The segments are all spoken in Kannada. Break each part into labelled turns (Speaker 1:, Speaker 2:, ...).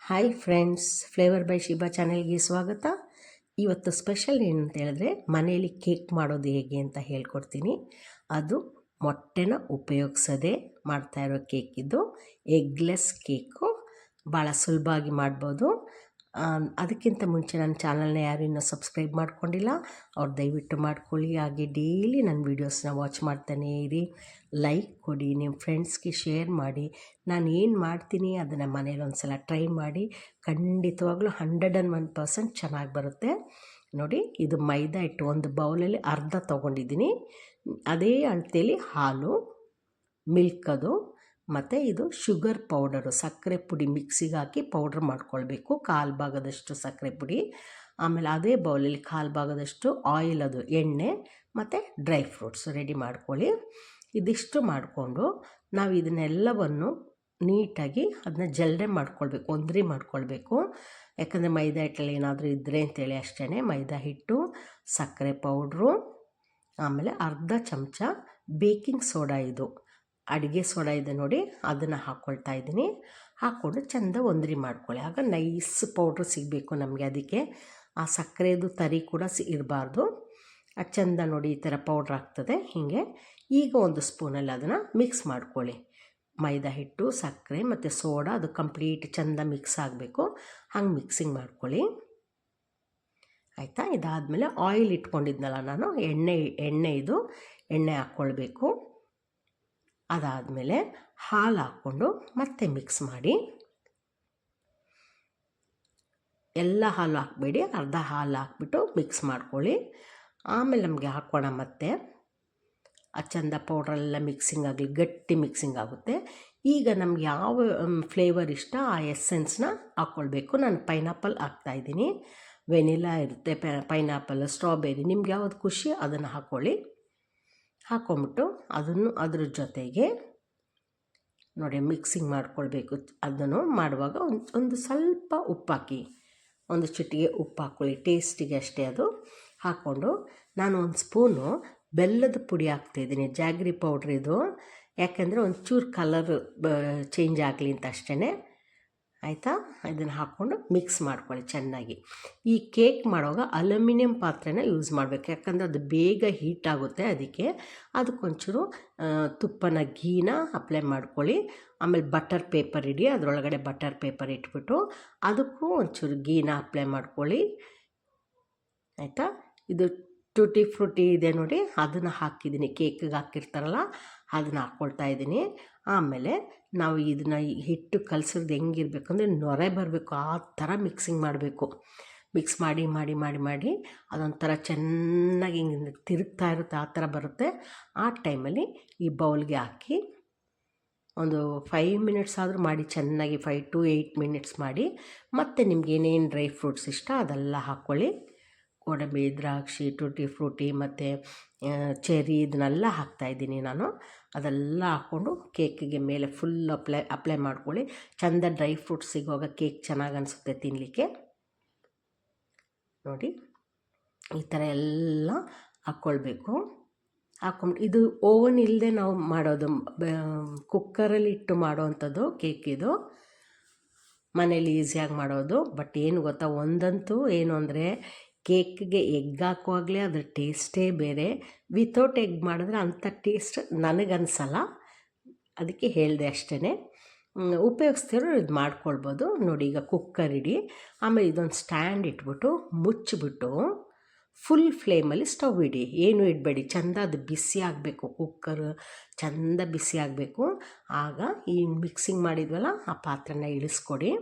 Speaker 1: Hi friends, flavour by Shiba ಚಾನೆಲ್ಗೆ ಸ್ವಾಗತ. ಇವತ್ತು ಸ್ಪೆಷಲ್ ಏನು ಅಂತ ಹೇಳಿದ್ರೆ ಮನೆಯಲ್ಲಿ ಕೇಕ್ ಮಾಡೋದು ಹೇಗೆ ಅಂತ ಹೇಳ್ಕೊಡ್ತೀನಿ. ಅದು ಮೊಟ್ಟೆನ ಉಪಯೋಗಿಸೋದೇ ಮಾಡ್ತಾಯಿರೋ ಕೇಕ್. ಇದು ಎಗ್ಲೆಸ್ ಕೇಕು, ಭಾಳ ಸುಲಭವಾಗಿ ಮಾಡ್ಬೋದು. ಅದಕ್ಕಿಂತ ಮುಂಚೆ ನನ್ನ ಚಾನಲ್ನ ಯಾರು ಇನ್ನೂ ಸಬ್ಸ್ಕ್ರೈಬ್ ಮಾಡ್ಕೊಂಡಿಲ್ಲ ಅವ್ರು ದಯವಿಟ್ಟು ಮಾಡ್ಕೊಳ್ಳಿ. ಹಾಗೆ ಡೈಲಿ ನನ್ನ ವೀಡಿಯೋಸ್ನ ವಾಚ್ ಮಾಡ್ತಾನೇ ಇರಿ, ಲೈಕ್ ಕೊಡಿ, ನಿಮ್ಮ ಫ್ರೆಂಡ್ಸ್ಗೆ ಶೇರ್ ಮಾಡಿ. ನಾನು ಏನು ಮಾಡ್ತೀನಿ ಅದನ್ನು ಮನೇಲಿ ಒಂದು ಸಲ ಟ್ರೈ ಮಾಡಿ, ಖಂಡಿತವಾಗ್ಲೂ 101% ಚೆನ್ನಾಗಿ ಬರುತ್ತೆ. ನೋಡಿ, ಇದು ಮೈದಾ ಹಿಟ್ಟು ಒಂದು ಬೌಲಲ್ಲಿ ಅರ್ಧ ತೊಗೊಂಡಿದ್ದೀನಿ. ಅದೇ ಅಳತೆಯಲ್ಲಿ ಹಾಲು, ಮಿಲ್ಕ್, ಅದು ಮತ್ತು ಇದು ಶುಗರ್ ಪೌಡರು, ಸಕ್ಕರೆ ಪುಡಿ ಮಿಕ್ಸಿಗೆ ಹಾಕಿ ಪೌಡ್ರ್ ಮಾಡ್ಕೊಳ್ಬೇಕು, 1/4 ಭಾಗದಷ್ಟು ಸಕ್ಕರೆ ಪುಡಿ. ಆಮೇಲೆ ಅದೇ ಬೌಲಲ್ಲಿ 1/4 ಭಾಗದಷ್ಟು ಆಯಿಲ್, ಅದು ಎಣ್ಣೆ, ಮತ್ತು ಡ್ರೈ ಫ್ರೂಟ್ಸ್ ರೆಡಿ ಮಾಡ್ಕೊಳ್ಳಿ. ಇದಿಷ್ಟು ಮಾಡಿಕೊಂಡು ನಾವು ಇದನ್ನೆಲ್ಲವನ್ನು ನೀಟಾಗಿ ಅದನ್ನ ಜಲ್ಡೆ ಮಾಡ್ಕೊಳ್ಬೇಕು, ಒಂದ್ರಿ ಮಾಡ್ಕೊಳ್ಬೇಕು. ಯಾಕಂದರೆ ಮೈದಾ ಹಿಟ್ಟಲ್ಲಿ ಏನಾದರೂ ಇದ್ದರೆ ಅಂತೇಳಿ ಅಷ್ಟೇ. ಮೈದಾ ಹಿಟ್ಟು, ಸಕ್ಕರೆ ಪೌಡ್ರು, ಆಮೇಲೆ ಅರ್ಧ ಚಮಚ ಬೇಕಿಂಗ್ ಸೋಡಾ, ಇದು ಅಡುಗೆ ಸೋಡಾ ಇದೆ ನೋಡಿ, ಅದನ್ನು ಹಾಕ್ಕೊಳ್ತಾ ಇದ್ದೀನಿ. ಹಾಕ್ಕೊಂಡು ಚೆಂದ ಒಂದ್ರಿ ಮಾಡ್ಕೊಳ್ಳಿ. ಆಗ ನೈಸ್ ಪೌಡ್ರ್ ಸಿಗಬೇಕು ನಮಗೆ. ಅದಕ್ಕೆ ಆ ಸಕ್ಕರೆದು ತರಿ ಕೂಡ ಇರಬಾರ್ದು. ಅದು ಚೆಂದ ನೋಡಿ ಈ ಥರ ಪೌಡ್ರ್ ಆಗ್ತದೆ ಹೀಗೆ. ಈಗ ಒಂದು ಸ್ಪೂನಲ್ಲಿ ಅದನ್ನು ಮಿಕ್ಸ್ ಮಾಡ್ಕೊಳ್ಳಿ. ಮೈದಾ ಹಿಟ್ಟು, ಸಕ್ಕರೆ ಮತ್ತು ಸೋಡಾ ಅದು ಕಂಪ್ಲೀಟ್ ಚೆಂದ ಮಿಕ್ಸ್ ಆಗಬೇಕು. ಹಂಗೆ ಮಿಕ್ಸಿಂಗ್ ಮಾಡ್ಕೊಳ್ಳಿ, ಆಯಿತಾ. ಇದಾದಮೇಲೆ ಆಯಿಲ್ ಇಟ್ಕೊಂಡಿದ್ನಲ್ಲ ನಾನು, ಎಣ್ಣೆ ಇದು ಎಣ್ಣೆ ಹಾಕ್ಕೊಳ್ಬೇಕು. ಅದಾದಮೇಲೆ ಹಾಲು ಹಾಕ್ಕೊಂಡು ಮತ್ತೆ ಮಿಕ್ಸ್ ಮಾಡಿ. ಎಲ್ಲ ಹಾಲು ಹಾಕಬೇಡಿ, ಅರ್ಧ ಹಾಲು ಹಾಕ್ಬಿಟ್ಟು ಮಿಕ್ಸ್ ಮಾಡ್ಕೊಳ್ಳಿ. ಆಮೇಲೆ ನಮಗೆ ಹಾಕೋಣ ಮತ್ತೆ ಆ ಚೆಂದ ಪೌಡ್ರೆಲ್ಲ ಮಿಕ್ಸಿಂಗ್ ಆಗಲಿ, ಗಟ್ಟಿ ಮಿಕ್ಸಿಂಗ್ ಆಗುತ್ತೆ. ಈಗ ನಮ್ಗೆ ಯಾವ ಫ್ಲೇವರ್ ಇಷ್ಟ ಆ ಎಸ್ಸೆನ್ಸ್ನ ಹಾಕ್ಕೊಳ್ಬೇಕು. ನಾನು ಪೈನಾಪಲ್ ಹಾಕ್ತಾಯಿದ್ದೀನಿ, ವೆನಿಲಾ ಇರುತ್ತೆ, ಪೈನಾಪಲ್, ಸ್ಟ್ರಾಬೆರಿ, ನಿಮ್ಗೆ ಯಾವುದು ಖುಷಿ ಅದನ್ನು ಹಾಕ್ಕೊಳ್ಳಿ. ಹಾಕ್ಕೊಂಬಿಟ್ಟು ಅದನ್ನು ಅದ್ರ ಜೊತೆಗೆ ನೋಡಿ ಮಿಕ್ಸಿಂಗ್ ಮಾಡ್ಕೊಳ್ಬೇಕು. ಅದನ್ನು ಮಾಡುವಾಗ ಒಂದು ಸ್ವಲ್ಪ ಉಪ್ಪು ಹಾಕಿ, ಒಂದು ಚಿಟಿಗೆ ಉಪ್ಪು ಹಾಕ್ಕೊಳ್ಳಿ, ಟೇಸ್ಟಿಗೆ ಅಷ್ಟೇ. ಅದು ಹಾಕ್ಕೊಂಡು ನಾನು ಒಂದು ಸ್ಪೂನು ಬೆಲ್ಲದ ಪುಡಿ ಹಾಕ್ತಾಯಿದ್ದೀನಿ, ಜಾಗ್ರಿ ಪೌಡ್ರ್ ಇದು. ಯಾಕೆಂದರೆ ಒಂಚೂರು ಕಲರ್ ಚೇಂಜ್ ಆಗಲಿ ಅಂತ ಅಷ್ಟೇ, ಆಯಿತಾ. ಇದನ್ನು ಹಾಕ್ಕೊಂಡು ಮಿಕ್ಸ್ ಮಾಡ್ಕೊಳ್ಳಿ ಚೆನ್ನಾಗಿ. ಈ ಕೇಕ್ ಮಾಡುವಾಗ ಅಲ್ಯೂಮಿನಿಯಂ ಪಾತ್ರೆನ ಯೂಸ್ ಮಾಡಬೇಕು, ಯಾಕಂದರೆ ಅದು ಬೇಗ ಹೀಟ್ ಆಗುತ್ತೆ. ಅದಕ್ಕೊಂಚೂರು ತುಪ್ಪನ, ಗೀನ ಅಪ್ಲೈ ಮಾಡ್ಕೊಳ್ಳಿ. ಆಮೇಲೆ ಬಟರ್ ಪೇಪರ್ ಇಡಿ, ಅದರೊಳಗಡೆ ಬಟರ್ ಪೇಪರ್ ಇಟ್ಬಿಟ್ಟು ಅದಕ್ಕೂ ಒಂಚೂರು ಗೀನ ಅಪ್ಲೈ ಮಾಡ್ಕೊಳ್ಳಿ, ಆಯಿತಾ. ಇದು ಟೂಟಿ ಫ್ರೂಟಿ ಇದೆ ನೋಡಿ, ಅದನ್ನು ಹಾಕಿದ್ದೀನಿ, ಕೇಕಿಗೆ ಹಾಕಿರ್ತಾರಲ್ಲ ಅದನ್ನು ಹಾಕ್ಕೊಳ್ತಾ ಇದ್ದೀನಿ. ಆಮೇಲೆ ನಾವು ಇದನ್ನು ಹಿಟ್ಟು ಕಲಸಿರೋದು ಹೆಂಗಿರ್ಬೇಕು ಅಂದರೆ ನೊರೆ ಬರಬೇಕು, ಆ ಥರ ಮಿಕ್ಸಿಂಗ್ ಮಾಡಬೇಕು. ಮಿಕ್ಸ್ ಮಾಡಿ ಮಾಡಿ ಮಾಡಿ ಮಾಡಿ ಅದೊಂಥರ ಚೆನ್ನಾಗಿ ಹಿಂಗೆ ತಿರುಗ್ತಾ ಇರುತ್ತೆ, ಆ ಥರ ಬರುತ್ತೆ. ಆ ಟೈಮಲ್ಲಿ ಈ ಬೌಲ್ಗೆ ಹಾಕಿ ಒಂದು 5 ಮಿನಿಟ್ಸ್ ಆದರೂ ಮಾಡಿ ಚೆನ್ನಾಗಿ, 5 to 8 ಮಿನಿಟ್ಸ್ ಮಾಡಿ. ಮತ್ತು ನಿಮ್ಗೆ ಏನೇನು ಡ್ರೈ ಫ್ರೂಟ್ಸ್ ಇಷ್ಟ ಅದೆಲ್ಲ ಹಾಕ್ಕೊಳ್ಳಿ. ಗೋಡಂಬಿ, ದ್ರಾಕ್ಷಿ, ಟೂಟಿ ಫ್ರೂಟಿ ಮತ್ತು ಚೆರಿ, ಇದನ್ನೆಲ್ಲ ಹಾಕ್ತಾಯಿದ್ದೀನಿ ನಾನು. ಅದೆಲ್ಲ ಹಾಕ್ಕೊಂಡು ಕೇಕಿಗೆ ಮೇಲೆ ಫುಲ್ ಅಪ್ಲೈ ಮಾಡ್ಕೊಳ್ಳಿ. ಚೆಂದ ಡ್ರೈ ಫ್ರೂಟ್ಸ್ ಸಿಗುವಾಗ ಕೇಕ್ ಚೆನ್ನಾಗಿ ಅನಿಸುತ್ತೆ ತಿನ್ನಲಿಕ್ಕೆ. ನೋಡಿ ಈ ಥರ ಎಲ್ಲ ಹಾಕ್ಕೊಳ್ಬೇಕು. ಹಾಕ್ಕೊಂಡು ಇದು ಓವನ್ ಇಲ್ಲದೆ ನಾವು ಮಾಡೋದು, ಕುಕ್ಕರಲ್ಲಿ ಇಟ್ಟು ಮಾಡೋವಂಥದ್ದು ಕೇಕ್ ಇದು, ಮನೇಲಿ ಈಸಿಯಾಗಿ ಮಾಡೋದು. ಬಟ್ ಏನು ಗೊತ್ತಾ, ಒಂದಂತೂ ಏನು ಅಂದರೆ ಕೇಕ್ಗೆ ಎಗ್ ಹಾಕುವಾಗಲೇ ಅದ್ರ ಟೇಸ್ಟೇ ಬೇರೆ. ವಿತೌಟ್ ಎಗ್ ಮಾಡಿದ್ರೆ ಅಂಥ ಟೇಸ್ಟ್ ನನಗನ್ಸಲ್ಲ, ಅದಕ್ಕೆ ಹೇಳಿದೆ ಅಷ್ಟೇ. ಉಪಯೋಗಿಸ್ತಿರೋ ಇದು ಮಾಡ್ಕೊಳ್ಬೋದು. ನೋಡಿ ಈಗ ಕುಕ್ಕರ್ ಇಡಿ, ಆಮೇಲೆ ಇದೊಂದು ಸ್ಟ್ಯಾಂಡ್ ಇಟ್ಬಿಟ್ಟು ಮುಚ್ಚಿಬಿಟ್ಟು ಫುಲ್ ಫ್ಲೇಮಲ್ಲಿ ಸ್ಟವ್ ಇಡಿ, ಏನು ಇಡಬೇಡಿ. ಚೆಂದ ಅದು ಬಿಸಿ ಆಗಬೇಕು, ಕುಕ್ಕರ್ ಚೆಂದ ಬಿಸಿ ಆಗಬೇಕು. ಆಗ ಈ ಮಿಕ್ಸಿಂಗ್ ಮಾಡಿದ್ವಲ್ಲ ಆ ಪಾತ್ರೆನ ಇಳಿಸ್ಕೊಡಿ,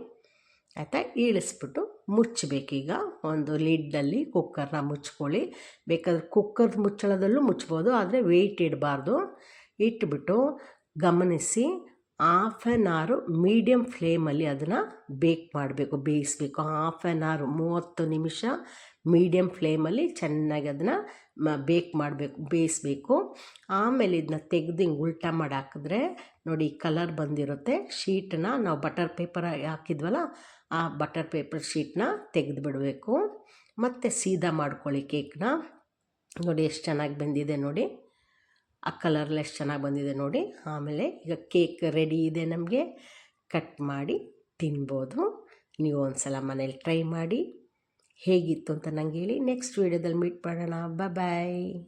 Speaker 1: ಆಯಿತಾ. ಇಳಿಸ್ಬಿಟ್ಟು ಮುಚ್ಚಬೇಕೀಗ ಒಂದು ಲಿಡ್ಡಲ್ಲಿ ಕುಕ್ಕರ್ನ ಮುಚ್ಕೊಳ್ಳಿ. ಬೇಕಾದ್ರೆ ಕುಕ್ಕರ್ ಮುಚ್ಚಳದಲ್ಲೂ ಮುಚ್ಬೋದು, ಆದರೆ ವೆಯ್ಟ್ ಇಡಬಾರ್ದು. ಇಟ್ಬಿಟ್ಟು ಗಮನಿಸಿ, 1/2 hour ಮೀಡಿಯಮ್ ಫ್ಲೇಮಲ್ಲಿ ಅದನ್ನು ಬೇಕ್ ಮಾಡಬೇಕು, ಬೇಯಿಸಬೇಕು. 1/2 hour 30 ನಿಮಿಷ ಮೀಡಿಯಮ್ ಫ್ಲೇಮಲ್ಲಿ ಚೆನ್ನಾಗಿ ಅದನ್ನು ಬೇಕ್ ಮಾಡಬೇಕು, ಬೇಯಿಸಬೇಕು. ಆಮೇಲೆ ಇದನ್ನ ತೆಗೆದು ಹಿಂಗೆ ಉಲ್ಟಾ ಮಾಡಿ ಹಾಕಿದ್ರೆ ನೋಡಿ ಕಲರ್ ಬಂದಿರುತ್ತೆ. ಶೀಟನ್ನ ನಾವು ಬಟರ್ ಪೇಪರ್ ಹಾಕಿದ್ವಲ್ಲ ಆ ಬಟರ್ ಪೇಪರ್ ಶೀಟ್ನ ತೆಗೆದು ಬಿಡಬೇಕು. ಮತ್ತು ಸೀದಾ ಮಾಡ್ಕೊಳ್ಳಿ ಕೇಕ್ನ. ನೋಡಿ ಎಷ್ಟು ಚೆನ್ನಾಗಿ ಬಂದಿದೆ ನೋಡಿ, ಆ ಕಲರ್ಲೆಲ್ಲ ಎಷ್ಟು ಚೆನ್ನಾಗಿ ಬಂದಿದೆ ನೋಡಿ. ಆಮೇಲೆ ಈಗ ಕೇಕ್ ರೆಡಿ ಇದೆ, ನಮಗೆ ಕಟ್ ಮಾಡಿ ತಿನ್ಬೋದು. ನೀವು ಒಂದು ಸಲ ಮನೇಲಿ ಟ್ರೈ ಮಾಡಿ ಹೇಗಿತ್ತು ಅಂತ ನಂಗೆ ಹೇಳಿ. ನೆಕ್ಸ್ಟ್ ವೀಡಿಯೋದಲ್ಲಿ ಮೀಟ್ ಮಾಡೋಣ. ಬಾಯ್.